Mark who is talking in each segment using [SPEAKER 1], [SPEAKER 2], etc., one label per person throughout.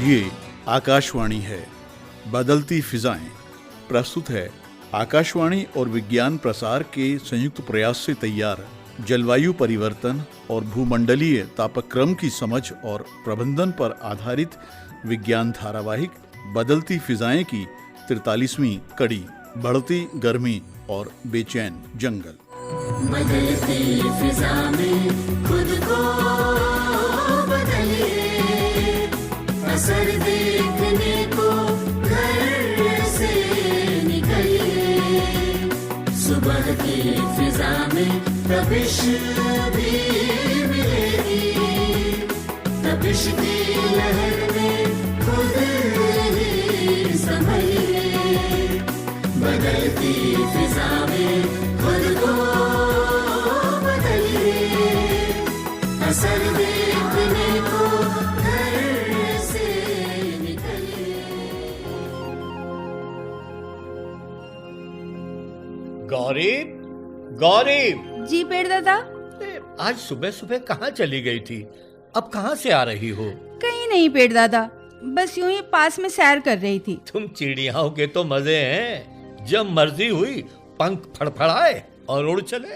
[SPEAKER 1] ये आकाशवाणी है, बदलती फिजाएं। प्रस्तुत है आकाशवाणी और विज्ञान प्रसार के संयुक्त प्रयास से तैयार जलवायु परिवर्तन और भूमंडलीय तापक्रम की समझ और प्रबंधन पर आधारित विज्ञान धारावाहिक बदलती फिजाएं की 43वीं कड़ी, बढ़ती गर्मी और बेचैन जंगल।
[SPEAKER 2] बदलती फिजा में खुद को बदलिए, असर देखने को घर से निकलिए। सुबह की फिजा में तपिश भी मिलेगी, तपिश की लहर में खुद ही संभलिए। बदलती फिजा में खुद को बदलिए, असर देखने को घर से निकलिए।
[SPEAKER 3] गौरी, गौरी!
[SPEAKER 4] जी पेड़ दादा।
[SPEAKER 3] आज सुबह सुबह कहाँ चली गई थी? अब कहाँ से आ रही हो?
[SPEAKER 4] कहीं नहीं पेड़ दादा, बस यूं ही पास में सैर कर रही थी।
[SPEAKER 3] तुम चिड़ियाओं के तो मजे हैं, जब मर्जी हुई पंख फड़फड़ाए और उड़ चले।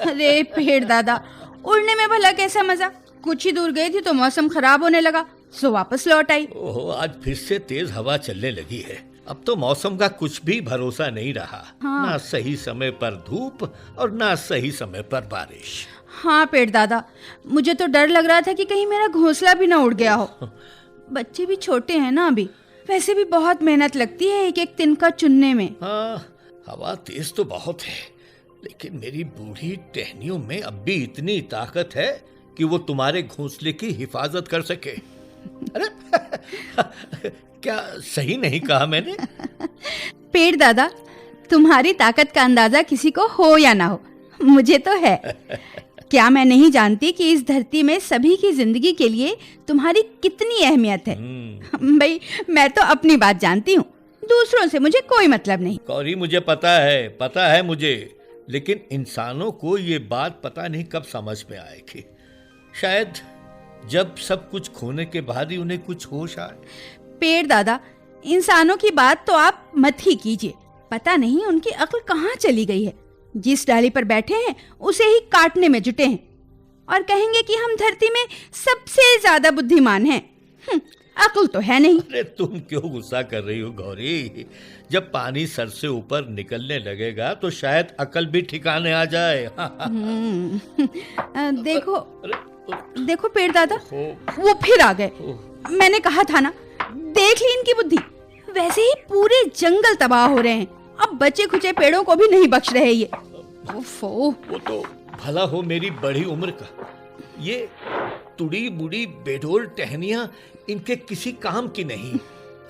[SPEAKER 4] अरे पेड़ दादा, उड़ने में भला कैसा मजा? कुछ ही दूर गई थी तो मौसम खराब होने लगा, सो वापस लौट आई।
[SPEAKER 3] ओहो, आज फिर से तेज हवा चलने लगी है। अब तो मौसम का कुछ भी भरोसा नहीं रहा।
[SPEAKER 4] हाँ।
[SPEAKER 3] ना सही समय पर धूप और ना सही समय पर बारिश।
[SPEAKER 4] हाँ पेड़ दादा, मुझे तो डर लग रहा था कि कहीं मेरा घोंसला भी ना उड़ गया हो। बच्चे भी छोटे हैं ना अभी, वैसे भी बहुत मेहनत लगती है एक एक तिनका चुनने में।
[SPEAKER 3] हाँ, हवा तेज तो बहुत है, लेकिन मेरी बूढ़ी टहनियों में अब भी इतनी ताकत है कि वो तुम्हारे घोंसले की हिफाजत कर सके। अरे क्या सही नहीं कहा मैंने?
[SPEAKER 4] पेड़ दादा, तुम्हारी ताकत का अंदाजा किसी को हो या ना हो, मुझे तो है। क्या मैं नहीं जानती कि इस धरती में सभी की जिंदगी के लिए तुम्हारी कितनी अहमियत है। भाई, मैं तो अपनी बात जानती हूँ, दूसरों से मुझे कोई मतलब नहीं।
[SPEAKER 3] गौरी, मुझे पता है मुझे, लेकिन इंसानों को ये बात पता नहीं कब समझ में आएगी। शायद जब सब कुछ खोने के बाद ही उन्हें कुछ होश आए।
[SPEAKER 4] पेड़ दादा, इंसानों की बात तो आप मत ही कीजिए, पता नहीं उनकी अक्ल कहाँ चली गई है। जिस डाली पर बैठे हैं उसे ही काटने में जुटे हैं और कहेंगे कि हम धरती में सबसे ज्यादा बुद्धिमान हैं। अक्ल तो है नहीं।
[SPEAKER 3] अरे तुम क्यों गुस्सा कर रही हो गौरी? जब पानी सर से ऊपर निकलने लगेगा तो शायद अकल भी ठिकाने आ जाए।
[SPEAKER 4] देखो पेड़ दादा, वो फिर आ गए। मैंने कहा था ना, देख ली इनकी बुद्धि। वैसे ही पूरे जंगल तबाह हो रहे हैं, अब बचे खुचे पेड़ों को भी नहीं बख्श रहे ये।
[SPEAKER 3] वो तो भला हो मेरी बड़ी उम्र का, ये तुड़ी बुड़ी बेढोल टहनियां इनके किसी काम की नहीं,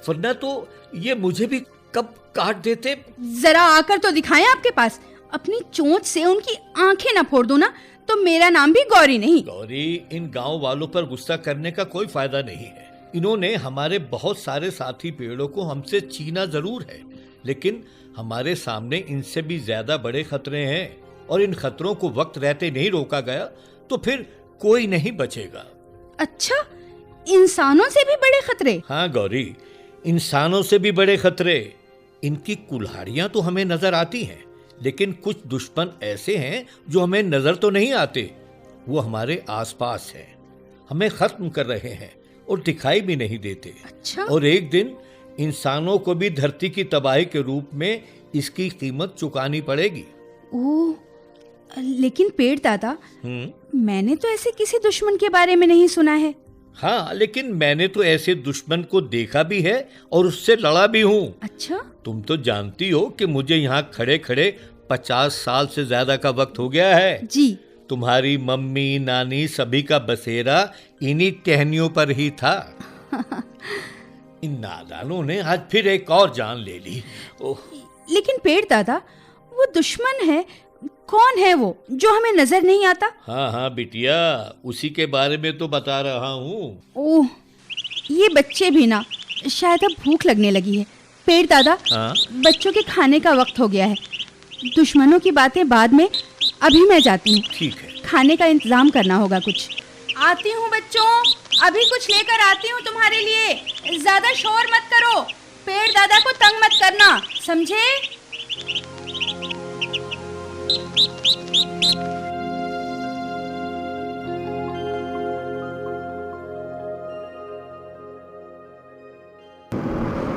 [SPEAKER 3] वरना तो ये मुझे भी कब काट देते।
[SPEAKER 4] जरा आकर तो दिखाएं आपके पास, अपनी चोंच से उनकी आंखें न फोड़ दूं ना तो मेरा नाम भी गौरी नहीं।
[SPEAKER 3] गौरी, इन गांव वालों पर गुस्सा करने का कोई फायदा नहीं है। इन्होंने हमारे बहुत सारे साथी पेड़ों को हमसे छीना जरूर है, लेकिन हमारे सामने इनसे भी ज्यादा बड़े खतरे हैं, और इन खतरों को वक्त रहते नहीं रोका गया तो फिर कोई नहीं बचेगा।
[SPEAKER 4] अच्छा, इंसानों से भी बड़े खतरे?
[SPEAKER 3] हाँ गौरी, इंसानों से भी बड़े खतरे। इनकी कुल्हाड़ियां तो हमें नजर आती हैं, लेकिन कुछ दुश्मन ऐसे हैं जो हमें नजर तो नहीं आते। वो हमारे आसपास हैं, हमें खत्म कर रहे हैं और दिखाई भी नहीं देते।
[SPEAKER 4] अच्छा? और
[SPEAKER 3] एक दिन इंसानों को भी धरती की तबाही के रूप में इसकी कीमत चुकानी पड़ेगी।
[SPEAKER 4] ओह, लेकिन पेड़ दादा, मैंने तो ऐसे किसी दुश्मन के बारे में नहीं सुना है।
[SPEAKER 3] हाँ, लेकिन मैंने तो ऐसे दुश्मन को देखा भी है और उससे लड़ा भी हूँ।
[SPEAKER 4] अच्छा?
[SPEAKER 3] तुम तो जानती हो कि मुझे यहाँ खड़े खड़े 50 साल से ज्यादा का वक्त हो गया है।
[SPEAKER 4] जी।
[SPEAKER 3] तुम्हारी मम्मी, नानी सभी का बसेरा इन्हीं टहनियों पर ही था। इन नादानों ने आज फिर एक और जान ले ली।
[SPEAKER 4] लेकिन पेड़ दादा, वो दुश्मन है, कौन है वो जो हमें नजर नहीं आता?
[SPEAKER 3] हाँ बिटिया, उसी के बारे में तो बता रहा हूँ।
[SPEAKER 4] ओह, ये बच्चे भी ना, शायद अब भूख लगने लगी है। पेड़ दादा, बच्चों के खाने का वक्त हो गया है। दुश्मनों की बातें बाद में, अभी मैं जाती हूँ।
[SPEAKER 3] ठीक है।
[SPEAKER 4] खाने का इंतजाम करना होगा कुछ। आती हूँ बच्चों, अभी कुछ लेकर आती हूँ तुम्हारे लिए। ज्यादा शोर मत करो, पेड़ दादा को तंग मत करना, समझे?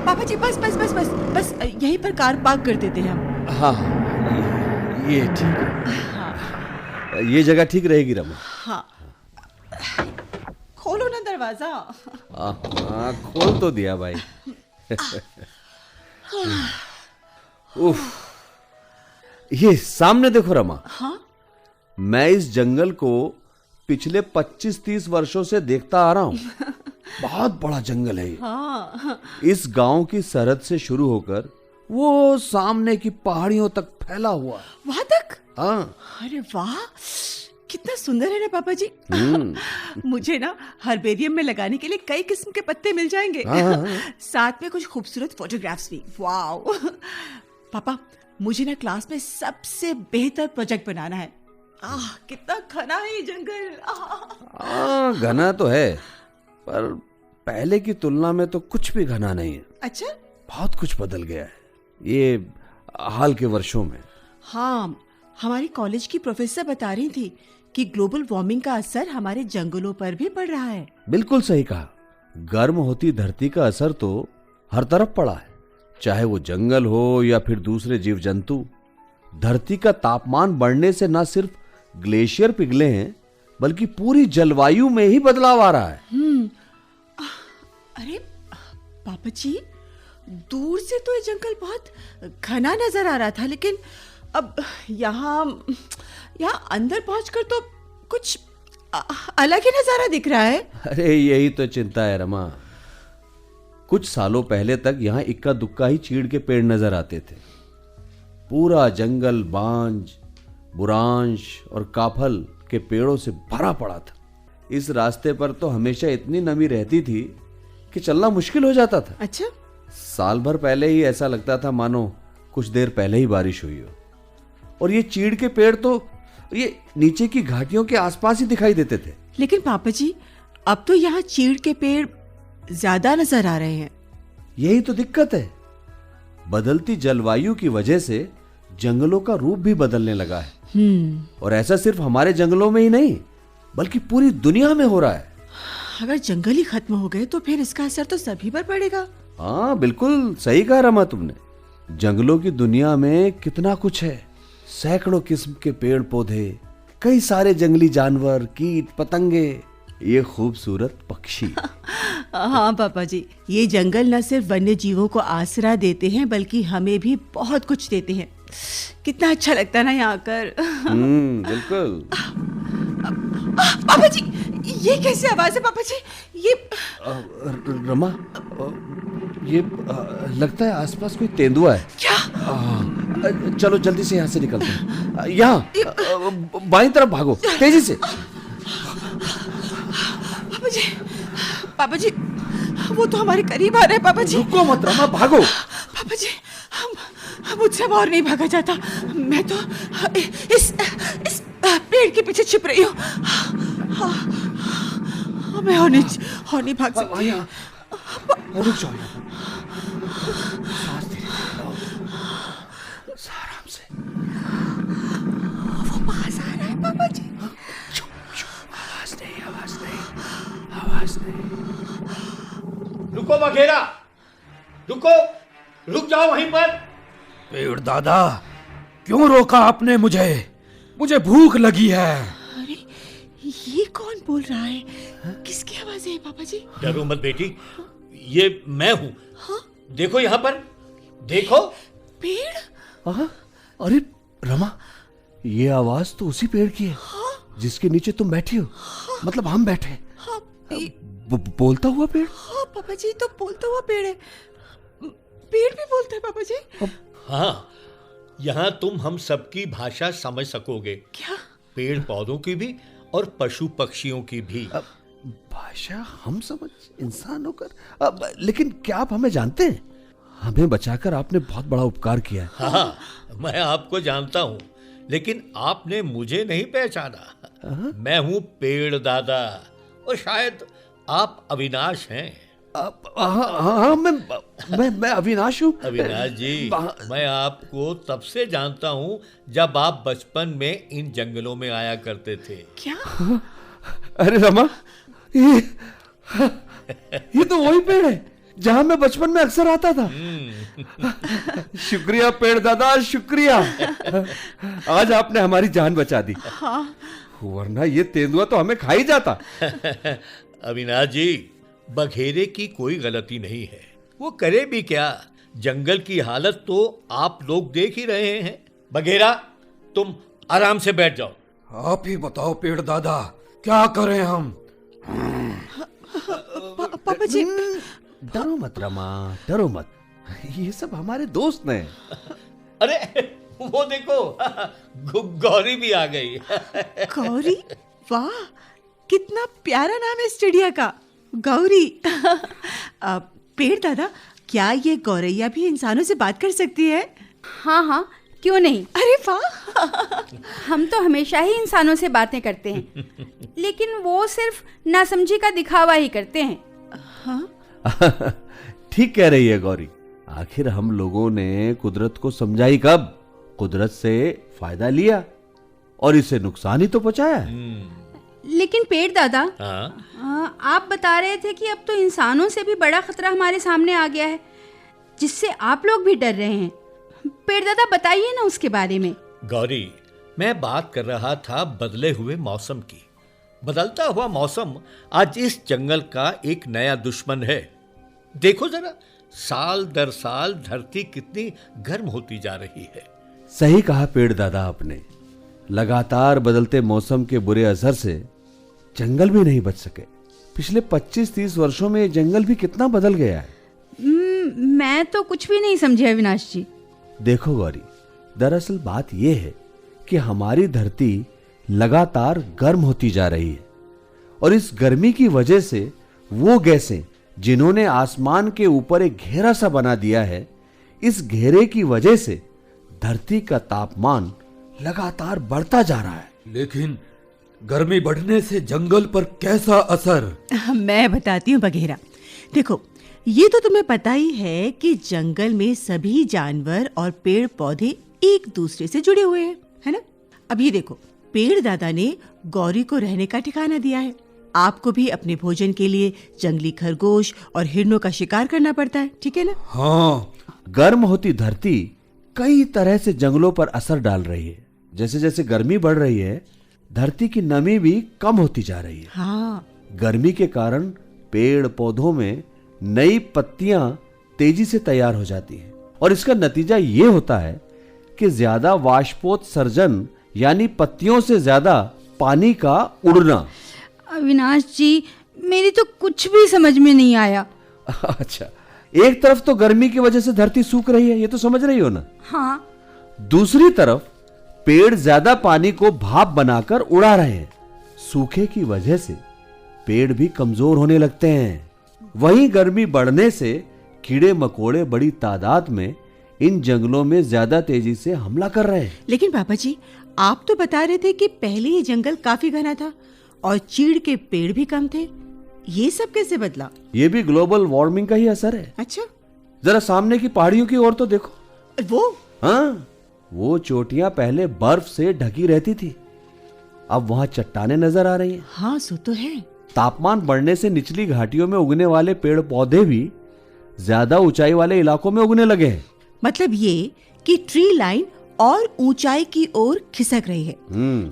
[SPEAKER 5] पापा जी बस बस बस बस बस यहीं पर कार पार्क कर देते हैं हम।
[SPEAKER 6] हाँ ये ठीक है, ये जगह ठीक रहेगी रमा।
[SPEAKER 5] हाँ खोलो ना दरवाजा।
[SPEAKER 6] हाँ खोल तो दिया भाई। उफ, ये सामने देखो रमा।
[SPEAKER 5] हाँ
[SPEAKER 6] मैं इस जंगल को पिछले 25-30 वर्षों से देखता आ रहा हूँ। बहुत बड़ा जंगल है ये।
[SPEAKER 5] हाँ
[SPEAKER 6] इस गांव की सरहद से शुरू होकर वो सामने की पहाड़ियों तक फैला हुआ है।
[SPEAKER 5] वहां तक?
[SPEAKER 6] हाँ
[SPEAKER 5] अरे वाह, कितना सुंदर है ना पापा जी। मुझे ना हर्बेरियम में लगाने के लिए कई किस्म के पत्ते मिल जाएंगे। साथ में कुछ खूबसूरत फोटोग्राफ्स भी। वाओ पापा, मुझे ना क्लास में सबसे बेहतर प्रोजेक्ट बनाना है। कितना घना है ये जंगल।
[SPEAKER 6] घना तो है, पर पहले की तुलना में तो कुछ भी घना नहीं है।
[SPEAKER 5] अच्छा,
[SPEAKER 6] बहुत कुछ बदल गया है ये हाल के वर्षों में।
[SPEAKER 5] हाँ, हमारी कॉलेज की प्रोफेसर बता रही थी कि ग्लोबल वार्मिंग का असर हमारे जंगलों पर भी पड़ रहा है।
[SPEAKER 6] बिल्कुल सही कहा। गर्म होती धरती का असर तो हर तरफ पड़ा है, चाहे वो जंगल हो या फिर दूसरे जीव जंतु। धरती का तापमान बढ़ने से न सिर्फ ग्लेशियर पिघले हैं, बल्कि पूरी जलवायु में ही बदलाव आ रहा है।
[SPEAKER 5] अरे पापा जी, दूर से तो ये जंगल बहुत घना नजर आ रहा था, लेकिन अब यहाँ अंदर पहुंचकर तो कुछ अलग ही नजारा दिख रहा है।
[SPEAKER 6] अरे यही तो चिंता है रमा। कुछ सालों पहले तक यहाँ इक्का दुक्का ही चीड़ के पेड़ नजर आते थे। पूरा जंगल बांज, बुरांश और काफल के पेड़ों से भरा पड़ा था। इस रास्ते पर तो हमेशा इतनी नमी रहती थी कि चलना मुश्किल हो जाता था।
[SPEAKER 5] अच्छा,
[SPEAKER 6] साल भर पहले ही ऐसा लगता था मानो कुछ देर पहले ही बारिश हुई हो। और ये चीड़ के पेड़ तो ये नीचे की घाटियों के आसपास ही दिखाई देते थे।
[SPEAKER 5] लेकिन पापा जी, अब तो यहाँ चीड़ के पेड़ ज्यादा नजर आ रहे हैं।
[SPEAKER 6] यही तो दिक्कत है। बदलती जलवायु की वजह से जंगलों का रूप भी बदलने लगा है। और ऐसा सिर्फ हमारे जंगलों में ही नहीं, बल्कि पूरी दुनिया में हो रहा है।
[SPEAKER 5] अगर जंगल ही खत्म हो गए तो फिर इसका असर तो सभी पर पड़ेगा।
[SPEAKER 6] हाँ बिल्कुल सही कहा रमा तुमने। जंगलों की दुनिया में कितना कुछ है। सैकड़ों किस्म के पेड़ पौधे, कई सारे जंगली जानवर, कीट पतंगे, ये खूबसूरत पक्षी।
[SPEAKER 5] हाँ पापा जी, ये जंगल न सिर्फ वन्य जीवों को आसरा देते हैं, बल्कि हमें भी बहुत कुछ देते हैं। कितना अच्छा लगता है ना यहाँ आकर।
[SPEAKER 6] बिल्कुल।
[SPEAKER 5] पापा जी, ये कैसी आवाज है पापा जी? ये
[SPEAKER 6] रमा, ये लगता है आसपास कोई तेंदुआ है।
[SPEAKER 5] क्या?
[SPEAKER 6] चलो जल्दी से यहाँ से निकलते हैं। यहाँ बाईं तरफ भागो, तेजी से।
[SPEAKER 5] पापा जी, वो तो हमारे करीब आ रहे हैं पापा जी।
[SPEAKER 6] रुको मत रमा, भागो।
[SPEAKER 5] पापा जी, मुझसे अब और नहीं भागा जाता। मैं तो इस पेड़ के पीछे छिप रही हूँ। मैं और नहीं भाग सकती।
[SPEAKER 6] रुक जाओ, सांस धीरे धीरे लो, आराम से।
[SPEAKER 5] वो पास आ रहा है पापा जी।
[SPEAKER 6] आवाज नहीं।
[SPEAKER 3] रुको बघेरा, रुक जाओ वहीं पर।
[SPEAKER 7] पेड़ दादा, क्यों रोका आपने मुझे? मुझे भूख लगी है।
[SPEAKER 5] अरे ये कौन बोल रहा है? किसकी आवाज है पापा जी?
[SPEAKER 3] डरो मत बेटी, ये मैं हूँ। देखो यहाँ पर, देखो।
[SPEAKER 5] पेड़?
[SPEAKER 6] अरे रमा, ये आवाज तो उसी पेड़ की है जिसके नीचे तुम बैठी हो। मतलब हम बैठे। बोलता हुआ पेड़।
[SPEAKER 5] हाँ पापा जी, तो बोलता हुआ पेड़ है। पेड़ भी बोलता है पापा जी?
[SPEAKER 3] हाँ, यहाँ तुम हम सबकी भाषा समझ सकोगे।
[SPEAKER 5] क्या?
[SPEAKER 3] पेड़ पौधों की भी और पशु पक्षियों की भी।
[SPEAKER 6] भाषा हम समझ इंसान होकर। लेकिन क्या आप हमें जानते हैं? हमें बचाकर आपने बहुत बड़ा उपकार किया है।
[SPEAKER 3] हाँ, मैं आपको जानता हूँ, लेकिन आपने मुझे नहीं पहचाना। मैं हूँ पेड़ दादा, और शायद आप अविनाश हैं।
[SPEAKER 6] हाँ, मैं अविनाश हूँ।
[SPEAKER 3] अविनाश जी, मैं आपको तब से जानता हूँ जब आप बचपन में इन जंगलों में आया करते थे।
[SPEAKER 5] क्या?
[SPEAKER 6] अरे रमा, ये तो वही पेड़ है जहां मैं बचपन में अक्सर आता था। शुक्रिया पेड़ दादा, शुक्रिया। आज आपने हमारी जान बचा दी।
[SPEAKER 5] हाँ।
[SPEAKER 6] वरना ये तेंदुआ तो हमें खा ही जाता।
[SPEAKER 3] अविनाश जी, बघेरे की कोई गलती नहीं है। वो करे भी क्या, जंगल की हालत तो आप लोग देख ही रहे हैं। बघेरा, तुम आराम से बैठ जाओ।
[SPEAKER 7] आप ही बताओ पेड़ दादा, क्या करें हम?
[SPEAKER 5] पापा जी।
[SPEAKER 6] डरो मत रमा, डरो मत। ये सब हमारे दोस्त हैं।
[SPEAKER 3] अरे वो देखो, गौरी भी आ गई।
[SPEAKER 5] गौरी? वाह, कितना प्यारा नाम है इस चिड़िया का, गौरी। पेड़ दादा, क्या ये गौरैया भी इंसानों से बात कर सकती है?
[SPEAKER 4] हाँ हाँ, क्यों नहीं।
[SPEAKER 5] अरे वाह।
[SPEAKER 4] हम तो हमेशा ही इंसानों से बातें करते हैं, लेकिन वो सिर्फ नासमझी का दिखावा ही करते हैं।
[SPEAKER 5] हाँ?
[SPEAKER 6] ठीक कह रही है गौरी। आखिर हम लोगों ने कुदरत को समझा ही कब? कुदरत से फायदा लिया और इसे नुकसान ही तो पहुंचाया है।
[SPEAKER 4] लेकिन पेड़ दादा,
[SPEAKER 3] हाँ?
[SPEAKER 4] आप बता रहे थे कि अब तो इंसानों से भी बड़ा खतरा हमारे सामने आ गया है, जिससे आप लोग भी डर रहे हैं। पेड़ दादा, बताइए ना उसके बारे में।
[SPEAKER 3] गौरी, मैं बात कर रहा था बदले हुए मौसम की। बदलता हुआ मौसम आज इस जंगल का एक नया दुश्मन है। देखो जरा, साल दर साल धरती कितनी गर्म होती जा रही है।
[SPEAKER 6] सही कहा पेड़ दादा आपने। लगातार बदलते मौसम के बुरे असर से जंगल भी नहीं बच सके। पिछले 25-30 वर्षों में जंगल भी कितना बदल गया है।
[SPEAKER 4] मैं तो कुछ भी नहीं समझे अविनाश जी।
[SPEAKER 6] देखो गौरी, दरअसल बात यह है कि हमारी धरती लगातार गर्म होती जा रही है और इस गर्मी की वजह से वो गैसें जिन्होंने आसमान के ऊपर एक घेरा सा बना दिया है, इस घेरे की वजह से धरती का तापमान लगातार बढ़ता जा रहा है।
[SPEAKER 7] लेकिन गर्मी बढ़ने से जंगल पर कैसा असर?
[SPEAKER 5] मैं बताती हूँ बघेरा। देखो, ये तो तुम्हें पता ही है कि जंगल में सभी जानवर और पेड़ पौधे एक दूसरे से जुड़े हुए हैं, है ना? अब ये देखो, पेड़ दादा ने गौरी को रहने का ठिकाना दिया है। आपको भी अपने भोजन के लिए जंगली खरगोश और हिरणों का शिकार करना पड़ता है, ठीक है ना?
[SPEAKER 7] हाँ।
[SPEAKER 6] गर्म होती धरती कई तरह से जंगलों पर असर डाल रही है। जैसे जैसे गर्मी बढ़ रही है, धरती की नमी भी कम होती जा रही है।
[SPEAKER 5] हाँ।
[SPEAKER 6] गर्मी के कारण पेड़ पौधों में नई पत्तियां तेजी से तैयार हो जाती हैं और इसका नतीजा ये होता है कि ज्यादा वाष्पोत्सर्जन, यानी पत्तियों से ज्यादा पानी का उड़ना।
[SPEAKER 4] अविनाश जी, मेरी तो कुछ भी समझ में नहीं आया।
[SPEAKER 6] अच्छा, एक तरफ तो गर्मी की वजह से धरती सूख रही है, ये तो समझ रही हो ना?
[SPEAKER 4] हाँ।
[SPEAKER 6] दूसरी तरफ पेड़ ज्यादा पानी को भाप बनाकर उड़ा रहे हैं। सूखे की वजह से पेड़ भी कमजोर होने लगते हैं। वहीं गर्मी बढ़ने से कीड़े मकोड़े बड़ी तादाद में इन जंगलों में ज्यादा तेजी से हमला कर रहे हैं।
[SPEAKER 5] लेकिन पापा जी, आप तो बता रहे थे कि पहले ये जंगल काफी घना था और चीड़ के पेड़ भी कम थे। ये सब कैसे बदला?
[SPEAKER 6] ये भी ग्लोबल वार्मिंग का ही असर है।
[SPEAKER 5] अच्छा।
[SPEAKER 6] जरा सामने की पहाड़ियों की ओर तो देखो।
[SPEAKER 5] वो?
[SPEAKER 6] हाँ, वो चोटियां पहले बर्फ से ढकी रहती थी, अब वहां चट्टानें नजर आ रही हैं।
[SPEAKER 5] हाँ, सो तो है।
[SPEAKER 6] तापमान बढ़ने से निचली घाटियों में उगने वाले पेड़ पौधे भी ज्यादा ऊंचाई वाले इलाकों में उगने लगे हैं।
[SPEAKER 5] मतलब ये कि ट्री लाइन और ऊंचाई की ओर खिसक रही है।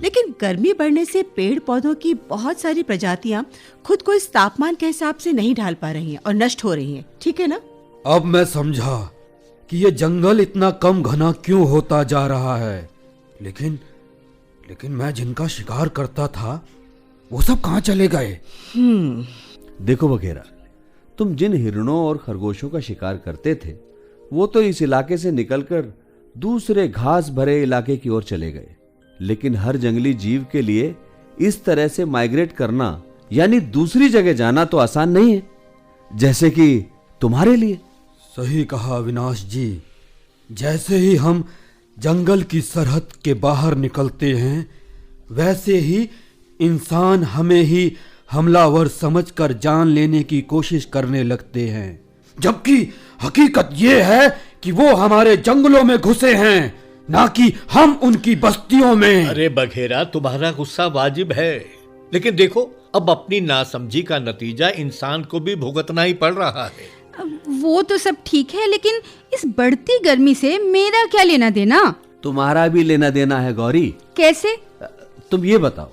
[SPEAKER 5] लेकिन गर्मी बढ़ने से पेड़ पौधों की बहुत सारी प्रजातियां खुद को इस तापमान के हिसाब से नहीं ढाल पा रही हैं और नष्ट हो रही हैं, ठीक है ना?
[SPEAKER 7] अब मैं समझा कि ये जंगल इतना कम घना क्यों होता जा रहा है। लेकिन मैं जिनका शिकार करता था वो सब कहाँ चले गए?
[SPEAKER 6] देखो बघेरा, तुम जिन हिरणों और खरगोशों का शिकार करते थे वो तो इस इलाके से निकलकर दूसरे घास भरे इलाके की ओर चले गए। लेकिन हर जंगली जीव के लिए इस तरह से माइग्रेट करना, यानी दूसरी जगह जाना तो आसान नहीं है, जैसे कि तुम्हारे लिए।
[SPEAKER 7] सही कहा अविनाश जी। जैसे ही हम जंगल की सरहद के बाहर निकलते हैं, वैसे ही इंसान हमें ही हमलावर समझकर जान लेने की कोशिश करने लगते हैं, जबकि हकीकत ये है कि वो हमारे जंगलों में घुसे हैं, ना कि हम उनकी बस्तियों में।
[SPEAKER 3] अरे बघेरा, तुम्हारा गुस्सा वाजिब है, लेकिन देखो अब अपनी नासमझी का नतीजा इंसान को भी भुगतना ही पड़ रहा है।
[SPEAKER 4] वो तो सब ठीक है, लेकिन इस बढ़ती गर्मी से मेरा क्या लेना देना?
[SPEAKER 6] तुम्हारा भी लेना देना है गौरी।
[SPEAKER 4] कैसे?
[SPEAKER 6] तुम ये बताओ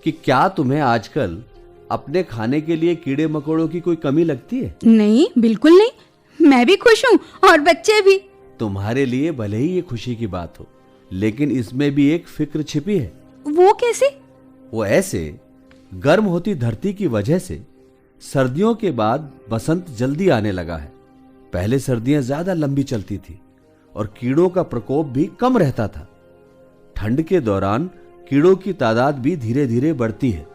[SPEAKER 6] कि क्या तुम्हें आजकल अपने खाने के लिए कीड़े मकोड़ों की कोई कमी लगती है?
[SPEAKER 4] नहीं, बिल्कुल नहीं। मैं भी खुश हूँ और बच्चे भी।
[SPEAKER 6] तुम्हारे लिए भले ही ये खुशी की बात हो, लेकिन इसमें भी एक फिक्र छिपी है।
[SPEAKER 4] वो कैसे?
[SPEAKER 6] वो ऐसे, गर्म होती धरती की वजह से सर्दियों के बाद बसंत जल्दी आने लगा है। पहले सर्दियां ज्यादा लंबी चलती थी और कीड़ों का प्रकोप भी कम रहता था। ठंड के दौरान कीड़ों की तादाद भी धीरे धीरे बढ़ती है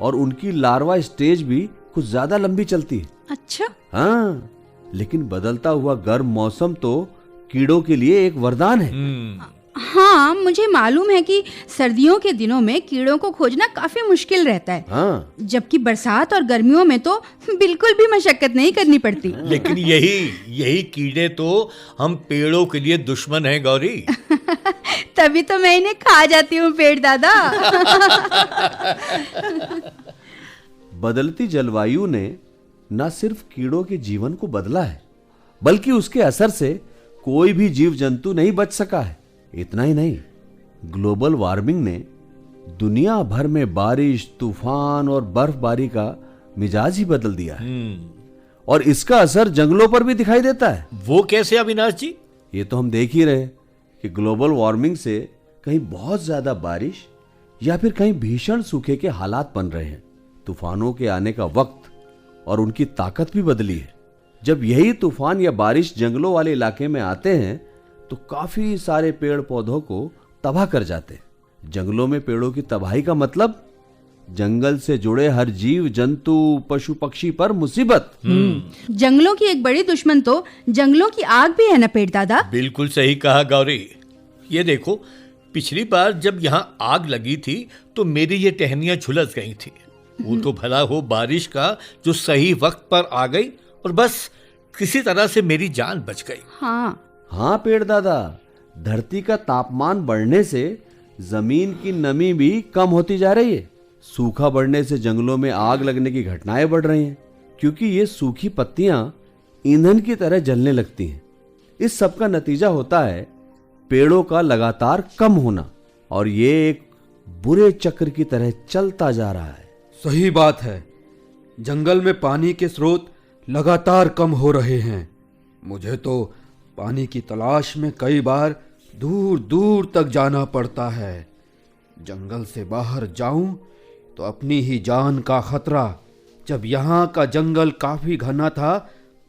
[SPEAKER 6] और उनकी लार्वा स्टेज भी कुछ ज्यादा लंबी चलती है।
[SPEAKER 4] अच्छा।
[SPEAKER 6] हाँ, लेकिन बदलता हुआ गर्म मौसम तो कीड़ों के लिए एक वरदान है।
[SPEAKER 4] हाँ, मुझे मालूम है कि सर्दियों के दिनों में कीड़ों को खोजना काफी मुश्किल रहता है।
[SPEAKER 6] हाँ,
[SPEAKER 4] जबकि बरसात और गर्मियों में तो बिल्कुल भी मशक्कत नहीं करनी पड़ती।
[SPEAKER 3] लेकिन यही कीड़े तो हम पेड़ों के लिए दुश्मन हैं गौरी।
[SPEAKER 4] तभी तो मैं इन्हें खा जाती हूँ पेड़ दादा।
[SPEAKER 6] बदलती जलवायु ने न सिर्फ कीड़ों के जीवन को बदला है, बल्कि उसके असर से कोई भी जीव जंतु नहीं बच सका है। इतना ही नहीं, ग्लोबल वार्मिंग ने दुनिया भर में बारिश, तूफान और बर्फबारी का मिजाज ही बदल दिया है। और इसका असर जंगलों पर भी दिखाई देता है।
[SPEAKER 3] वो कैसे अविनाश जी?
[SPEAKER 6] ये तो हम देख ही रहे कि ग्लोबल वार्मिंग से कहीं बहुत ज्यादा बारिश या फिर कहीं भीषण सूखे के हालात बन रहे हैं। तूफानों के आने का वक्त और उनकी ताकत भी बदली है। जब यही तूफान या बारिश जंगलों वाले इलाके में आते हैं तो काफी सारे पेड़ पौधों को तबाह कर जाते हैं। जंगलों में पेड़ों की तबाही का मतलब जंगल से जुड़े हर जीव जंतु, पशु पक्षी पर मुसीबत।
[SPEAKER 4] जंगलों की एक बड़ी दुश्मन तो जंगलों की आग भी है ना पेड़ दादा?
[SPEAKER 3] बिल्कुल सही कहा गौरी। ये देखो, पिछली बार जब यहाँ आग लगी थी तो मेरी ये टहनियां झुलस गई थी। वो तो भला हो बारिश का जो सही वक्त पर आ गई और बस किसी तरह से मेरी जान बच गई।
[SPEAKER 6] हाँ पेड़ दादा, धरती का तापमान बढ़ने से जमीन की नमी भी कम होती जा रही है। सूखा बढ़ने से जंगलों में आग लगने की घटनाएं बढ़ रही हैं, क्योंकि ये सूखी पत्तियां ईंधन की तरह जलने लगती हैं। इस सब का नतीजा होता है पेड़ों का लगातार कम होना, और ये एक बुरे चक्र की तरह चलता जा रहा है।
[SPEAKER 7] सही बात है। जंगल में पानी के स्रोत लगातार कम हो रहे हैं। मुझे तो पानी की तलाश में कई बार दूर दूर तक जाना पड़ता है। जंगल से बाहर जाऊं तो अपनी ही जान का खतरा। जब यहाँ का जंगल काफी घना था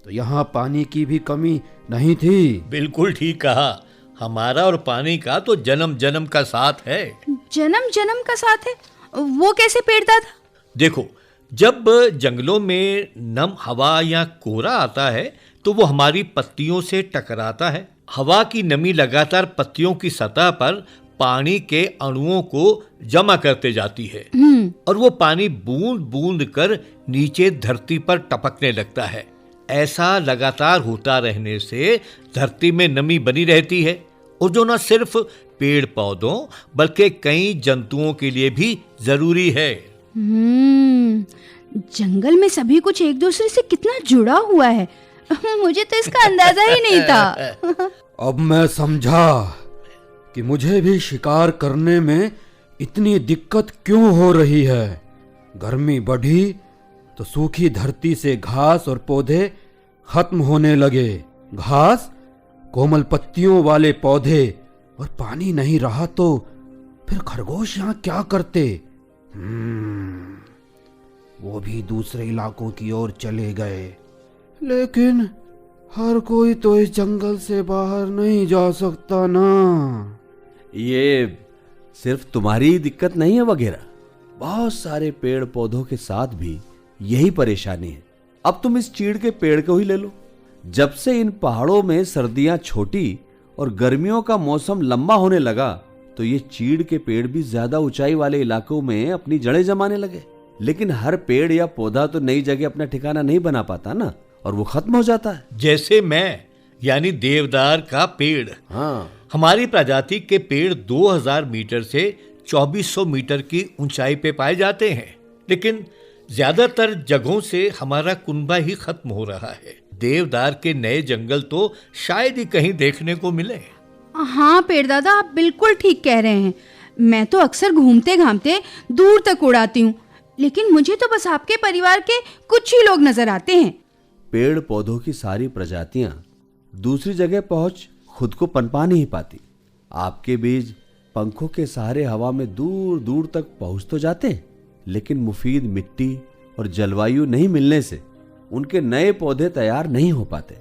[SPEAKER 7] तो यहाँ पानी की भी कमी नहीं थी।
[SPEAKER 3] बिल्कुल ठीक कहा। हमारा और पानी का तो जन्म जन्म का साथ है।
[SPEAKER 4] जन्म जन्म का साथ है? वो कैसे पेड़ दादा?
[SPEAKER 3] देखो, जब जंगलों में नम हवा या कोहरा आता है तो वो हमारी पत्तियों से टकराता है। हवा की नमी लगातार पत्तियों की सतह पर पानी के अणुओं को जमा करते जाती है और वो पानी बूंद बूंद कर नीचे धरती पर टपकने लगता है। ऐसा लगातार होता रहने से धरती में नमी बनी रहती है, और जो न सिर्फ पेड़ पौधों बल्कि कई जंतुओं के लिए भी जरूरी है।
[SPEAKER 4] जंगल में सभी कुछ एक दूसरे से कितना जुड़ा हुआ है। मुझे तो इसका अंदाजा ही नहीं था।
[SPEAKER 7] अब मैं समझा कि मुझे भी शिकार करने में इतनी दिक्कत क्यों हो रही है। गर्मी बढ़ी तो सूखी धरती से घास और पौधे खत्म होने लगे। घास, कोमल पत्तियों वाले पौधे, और पानी नहीं रहा तो फिर खरगोश यहाँ क्या करते? वो भी दूसरे इलाकों की ओर चले गए। लेकिन हर कोई तो इस जंगल से बाहर नहीं जा सकता ना।
[SPEAKER 6] ये सिर्फ तुम्हारी दिक्कत नहीं है वगैरह, बहुत सारे पेड़ पौधों के साथ भी यही परेशानी है। अब तुम इस चीड़ के पेड़ को ही ले लो। जब से इन पहाड़ों में सर्दियां छोटी और गर्मियों का मौसम लंबा होने लगा तो ये चीड़ के पेड़ भी ज्यादा ऊंचाई वाले इलाकों में अपनी जड़ें जमाने लगे। लेकिन हर पेड़ या पौधा तो नई जगह अपना ठिकाना नहीं बना पाता ना, और वो खत्म हो जाता है।
[SPEAKER 3] जैसे मैं, यानी देवदार का पेड़।
[SPEAKER 6] हाँ,
[SPEAKER 3] हमारी प्रजाति के पेड़ 2000 मीटर से 2400 मीटर की ऊंचाई पे पाए जाते हैं, लेकिन ज्यादातर जगहों से हमारा कुनबा ही खत्म हो रहा है। देवदार के नए जंगल तो शायद ही कहीं देखने को मिले।
[SPEAKER 4] हाँ पेड़ दादा, आप बिल्कुल ठीक कह रहे हैं। मैं तो अक्सर घूमते घामते दूर तक उड़ाती हूँ, लेकिन मुझे तो बस आपके परिवार के कुछ ही लोग नजर आते हैं।
[SPEAKER 6] पेड़ पौधों की सारी प्रजातियां दूसरी जगह पहुंच खुद को पनपा नहीं पाती। आपके बीज पंखों के सहारे हवा में दूर दूर तक पहुंच तो जाते हैं, लेकिन मुफीद मिट्टी और जलवायु नहीं मिलने से उनके नए पौधे तैयार नहीं हो पाते।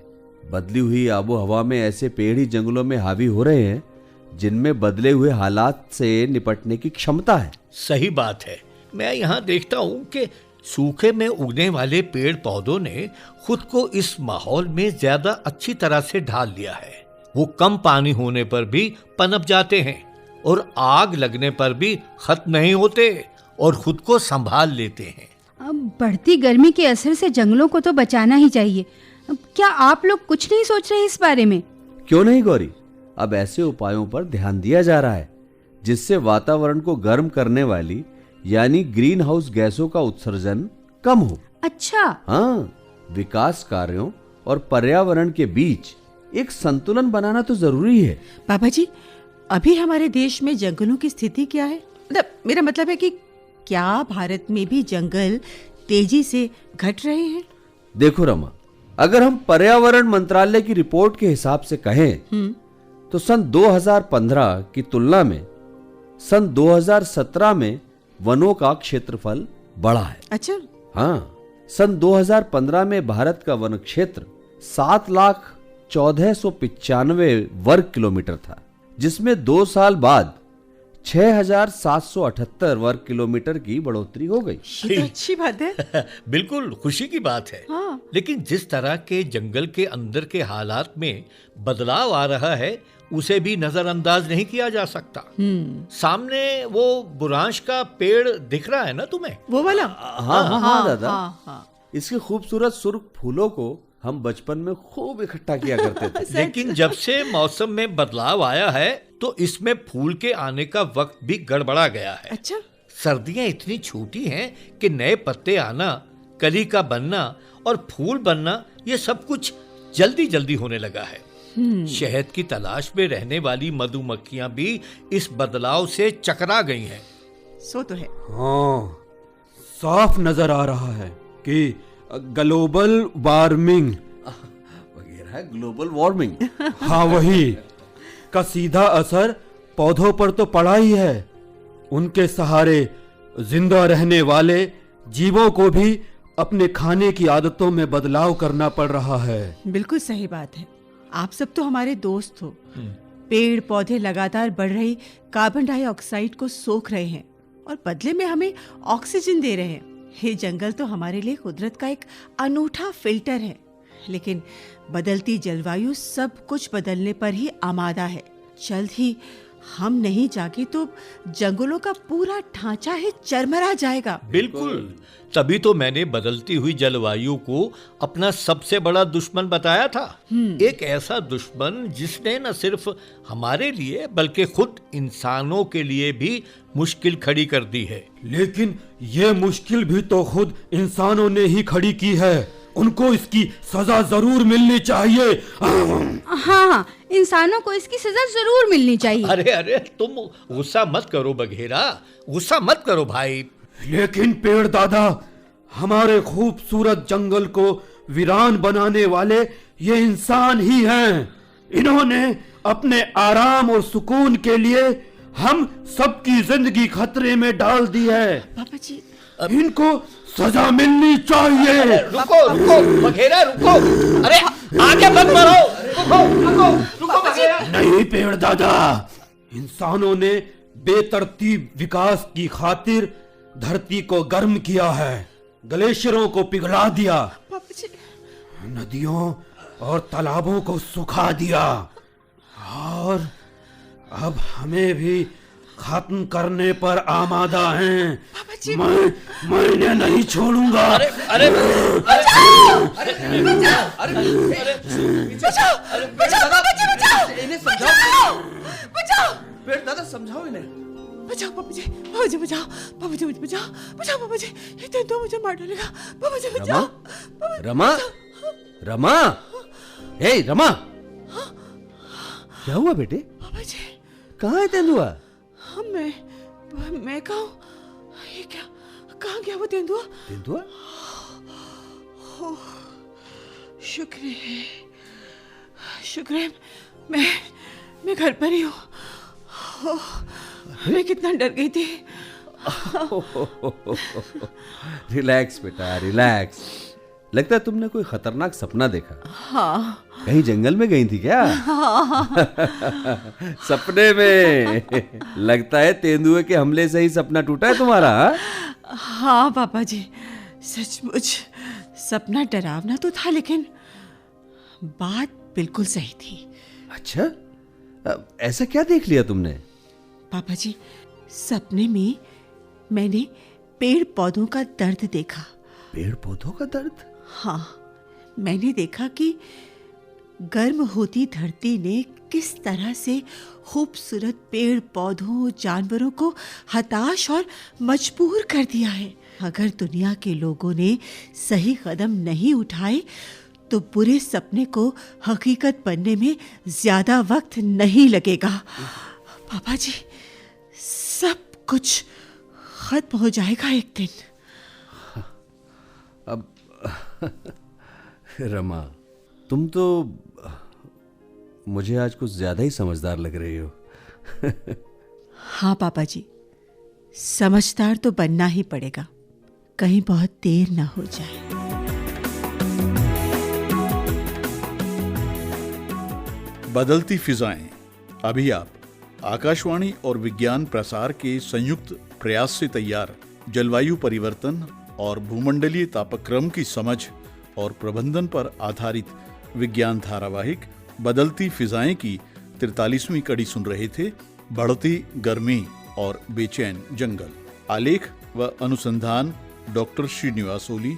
[SPEAKER 6] बदली हुई आबो हवा में ऐसे पेड़ ही जंगलों में हावी हो रहे हैं जिनमें बदले हुए हालात से निपटने की क्षमता है।
[SPEAKER 3] सही बात है। मैं यहाँ देखता हूँ कि सूखे में उगने वाले पेड़ पौधों ने खुद को इस माहौल में ज्यादा अच्छी तरह से ढाल लिया है। वो कम पानी होने पर भी पनप जाते हैं और आग लगने पर भी खत्म नहीं होते और खुद को संभाल लेते हैं।
[SPEAKER 4] अब बढ़ती गर्मी के असर से जंगलों को तो बचाना ही चाहिए। अब क्या आप लोग कुछ नहीं सोच रहे इस बारे में?
[SPEAKER 6] क्यों नहीं गौरी, अब ऐसे उपायों पर ध्यान दिया जा रहा है जिससे वातावरण को गर्म करने वाली यानी ग्रीन हाउस गैसों का उत्सर्जन कम हो।
[SPEAKER 4] अच्छा।
[SPEAKER 6] हाँ, विकास कार्यों और पर्यावरण के बीच एक संतुलन बनाना तो जरूरी है।
[SPEAKER 5] पापा जी, अभी हमारे देश में जंगलों की स्थिति क्या है? मतलब मेरा मतलब है कि क्या भारत में भी जंगल तेजी से घट रहे हैं?
[SPEAKER 6] देखो रमा, अगर हम पर्यावरण मंत्रालय की रिपोर्ट के हिसाब से कहें तो सन 2015 की तुलना में सन 2017 में वनों का क्षेत्रफल बढ़ा है।
[SPEAKER 5] अच्छा।
[SPEAKER 6] हाँ, सन 2015 में भारत का वन क्षेत्र 7,1495 वर्ग किलोमीटर था, जिसमें 2 साल बाद 6,778 वर्ग किलोमीटर की बढ़ोतरी हो गई।
[SPEAKER 5] ये तो अच्छी बात है।
[SPEAKER 3] बिल्कुल खुशी की बात है।
[SPEAKER 5] हाँ।
[SPEAKER 3] लेकिन जिस तरह के जंगल के अंदर के हालात में बदलाव आ रहा है उसे भी नजरअंदाज नहीं किया जा सकता। सामने वो बुरांश का पेड़ दिख रहा है ना तुम्हें?
[SPEAKER 5] वो वाला?
[SPEAKER 6] हाँ दादा।
[SPEAKER 5] हाँ।
[SPEAKER 6] इसके खूबसूरत सुर्ख फूलों को हम बचपन में खूब इकट्ठा किया करते थे।
[SPEAKER 3] लेकिन जब से मौसम में बदलाव आया है तो इसमें फूल के आने का वक्त भी गड़बड़ा गया है।
[SPEAKER 5] अच्छा।
[SPEAKER 3] सर्दियां इतनी छोटी हैं कि नए पत्ते आना, कली का बनना और फूल बनना ये सब कुछ जल्दी जल्दी होने लगा है। शहद की तलाश में रहने वाली मधुमक्खियां भी इस बदलाव से चकरा गई हैं।
[SPEAKER 5] सो तो है।
[SPEAKER 7] हाँ, साफ नजर आ रहा है कि ग्लोबल वार्मिंग
[SPEAKER 6] वगैरह ग्लोबल वार्मिंग
[SPEAKER 7] हाँ वही का सीधा असर पौधों पर तो पड़ा ही है। उनके सहारे जिंदा रहने वाले जीवों को भी अपने खाने की आदतों में बदलाव करना पड़ रहा है।
[SPEAKER 5] बिल्कुल सही बात है। आप सब तो हमारे दोस्त हो। पेड़ पौधे लगातार बढ़ रही कार्बन डाइऑक्साइड को सोख रहे हैं और बदले में हमें ऑक्सीजन दे रहे हैं। ये जंगल तो हमारे लिए कुदरत का एक अनूठा फिल्टर है, लेकिन बदलती जलवायु सब कुछ बदलने पर ही आमादा है। जल्द ही हम नहीं जागे तो जंगलों का पूरा ढांचा ही चरमरा जाएगा।
[SPEAKER 3] बिल्कुल, तभी तो मैंने बदलती हुई जलवायु को अपना सबसे बड़ा दुश्मन बताया था। एक ऐसा दुश्मन जिसने न सिर्फ हमारे लिए बल्कि खुद इंसानों के लिए भी मुश्किल खड़ी कर दी है।
[SPEAKER 7] लेकिन ये मुश्किल भी तो खुद इंसानों ने ही खड़ी की है। उनको इसकी सजा जरूर मिलनी चाहिए।
[SPEAKER 4] हाँ, इंसानों को इसकी सजा जरूर मिलनी चाहिए।
[SPEAKER 3] अरे तुम गुस्सा मत करो बघेरा, गुस्सा मत करो भाई।
[SPEAKER 7] लेकिन पेड़ दादा, हमारे खूबसूरत जंगल को वीरान बनाने वाले ये इंसान ही हैं। इन्होंने अपने आराम और सुकून के लिए हम सबकी जिंदगी खतरे में डाल दी है।
[SPEAKER 5] पापा जी,
[SPEAKER 7] इनको सजा मिलनी चाहिए।
[SPEAKER 3] रुको बघेरा, रुको। अरे आगे मत बढ़ो। रुको बघेरा।
[SPEAKER 7] नहीं पेड़ दादा, इंसानों ने बेतरतीब विकास की खातिर धरती को गर्म किया है, ग्लेशियरों को पिघला दिया,
[SPEAKER 5] पापा जी,
[SPEAKER 7] नदियों और तालाबों को सुखा दिया, और अब हमें भी खत्म करने पर आमादा हैं।
[SPEAKER 5] पापा जी।
[SPEAKER 7] मैं इन्हें नहीं छोड़ूंगा।
[SPEAKER 3] अरे अरे
[SPEAKER 6] इन्हें समझाओ,
[SPEAKER 5] बचाओ
[SPEAKER 6] पेड़ दादा समझाओ इन्हें।
[SPEAKER 5] बचाओ पापा जी, बचाओ पापा जी, मुझे बचाओ पापा जी, ये तेंदुआ मुझे मार डालेगा। पापा जी बचाओ।
[SPEAKER 6] रमा, रमा, हे रमा, क्या हुआ बेटे?
[SPEAKER 5] पापा जी
[SPEAKER 6] कहाँ है तेंदुआ?
[SPEAKER 5] मैं कहा हूँ, ये क्या, कहाँ गया वो तेंदुआ?
[SPEAKER 6] तेंदुआ?
[SPEAKER 5] शुक्र है मैं घर पर ही हूँ। मैं कितना डर गई थी।
[SPEAKER 6] रिलैक्स बेटा, रिलैक्स। लगता है तुमने कोई खतरनाक सपना देखा।
[SPEAKER 5] हाँ।
[SPEAKER 6] कहीं जंगल में गई थी क्या? सपने में। लगता है तेंदुए के हमले से ही सपना टूटा है तुम्हारा।
[SPEAKER 5] हाँ पापा जी, सचमुच सपना डरावना तो था, लेकिन बात बिल्कुल सही थी।
[SPEAKER 6] अच्छा, ऐसा क्या देख लिया तुमने?
[SPEAKER 5] पापा जी, सपने में मैंने पेड़ पौधों का दर्द देखा।
[SPEAKER 6] पेड़ पौधों का दर्द?
[SPEAKER 5] हाँ, मैंने देखा कि गर्म होती धरती ने किस तरह से खूबसूरत पेड़ पौधों जानवरों को हताश और मजबूर कर दिया है। अगर दुनिया के लोगों ने सही कदम नहीं उठाए तो बुरे सपने को हकीकत बनने में ज्यादा वक्त नहीं लगेगा। पापा जी, सब कुछ खत्म हो जाएगा एक दिन।
[SPEAKER 6] अब रमा, तुम तो मुझे आज कुछ ज्यादा ही समझदार लग रही हो।
[SPEAKER 5] हाँ पापा जी, समझदार तो बनना ही पड़ेगा, कहीं बहुत देर ना हो जाए।
[SPEAKER 1] बदलती फिजाएं। अभी आप आकाशवाणी और विज्ञान प्रसार के संयुक्त प्रयास से तैयार जलवायु परिवर्तन और भूमंडलीय तापक्रम की समझ और प्रबंधन पर आधारित विज्ञान धारावाहिक बदलती फिजाएं की 43वीं कड़ी सुन रहे थे। बढ़ती गर्मी और बेचैन जंगल। आलेख व अनुसंधान डॉक्टर श्रीनिवास ओली।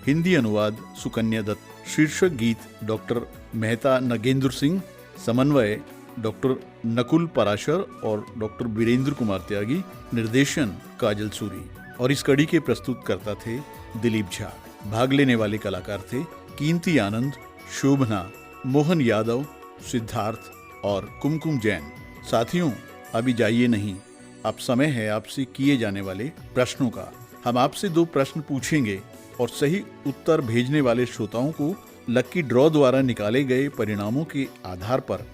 [SPEAKER 1] हिंदी अनुवाद सुकन्या दत्त। शीर्षक गीत डॉक्टर मेहता नगेंद्र सिंह। समन्वय डॉक्टर नकुल पराशर और डॉक्टर वीरेंद्र कुमार त्यागी। निर्देशन काजल सूरी। और इस कड़ी के प्रस्तुतकर्ता थे दिलीप झा। भाग लेने वाले कलाकार थे कीर्ति आनंद, शोभना, मोहन यादव, सिद्धार्थ और कुमकुम जैन। साथियों, अभी जाइए नहीं, अब समय है आपसे किए जाने वाले प्रश्नों का। हम आपसे 2 प्रश्न पूछेंगे और सही उत्तर भेजने वाले श्रोताओं को लकी ड्रॉ द्वारा निकाले गए परिणामों के आधार पर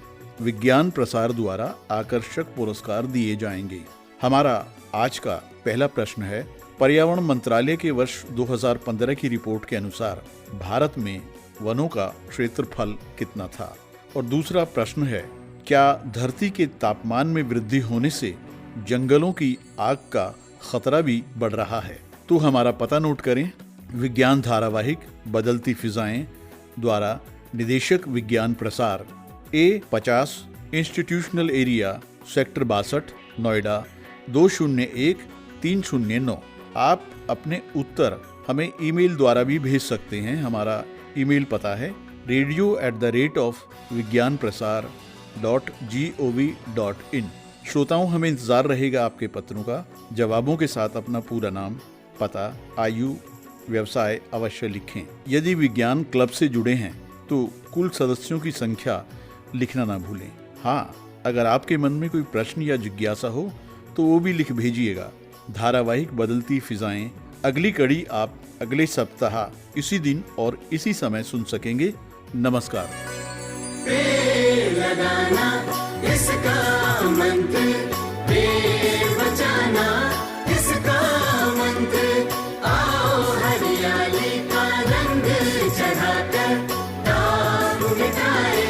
[SPEAKER 1] विज्ञान प्रसार द्वारा आकर्षक पुरस्कार दिए जाएंगे। हमारा आज का पहला प्रश्न है, पर्यावरण मंत्रालय के वर्ष 2015 की रिपोर्ट के अनुसार भारत में वनों का क्षेत्रफल कितना था? और दूसरा प्रश्न है, क्या धरती के तापमान में वृद्धि होने से जंगलों की आग का खतरा भी बढ़ रहा है? तो हमारा पता नोट करें। विज्ञान धारावाहिक बदलती फिजाएं द्वारा निदेशक विज्ञान प्रसार, A50 institutional area, sector 62, Noida 201309। आप अपने उत्तर हमें ईमेल द्वारा भी भेज सकते हैं। हमारा ईमेल पता है radio@vigyanprasar.gov.in। श्रोताओं, हमें इंतजार रहेगा आपके पत्रों का। जवाबों के साथ अपना पूरा नाम, पता, आयु, व्यवसाय अवश्य लिखें। यदि विज्ञान क्लब से जुड़े हैं तो कुल सदस्यों की संख्या लिखना ना भूलें। हाँ, अगर आपके मन में कोई प्रश्न या जिज्ञासा हो तो वो भी लिख भेजिएगा। धारावाहिक बदलती फिजाएं अगली कड़ी आप अगले सप्ताह इसी दिन और इसी समय सुन सकेंगे। नमस्कार।
[SPEAKER 2] पेड़ लगाना इसका मंत्र, पेड़ बचाना इसका मंत्र। आओ हरियाली का रंग चढ़ाकर दाग मिटाए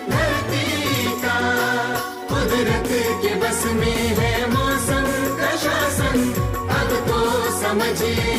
[SPEAKER 2] धरती का। कुदरत के बस में है मौसम का शासन, अब तो समझिए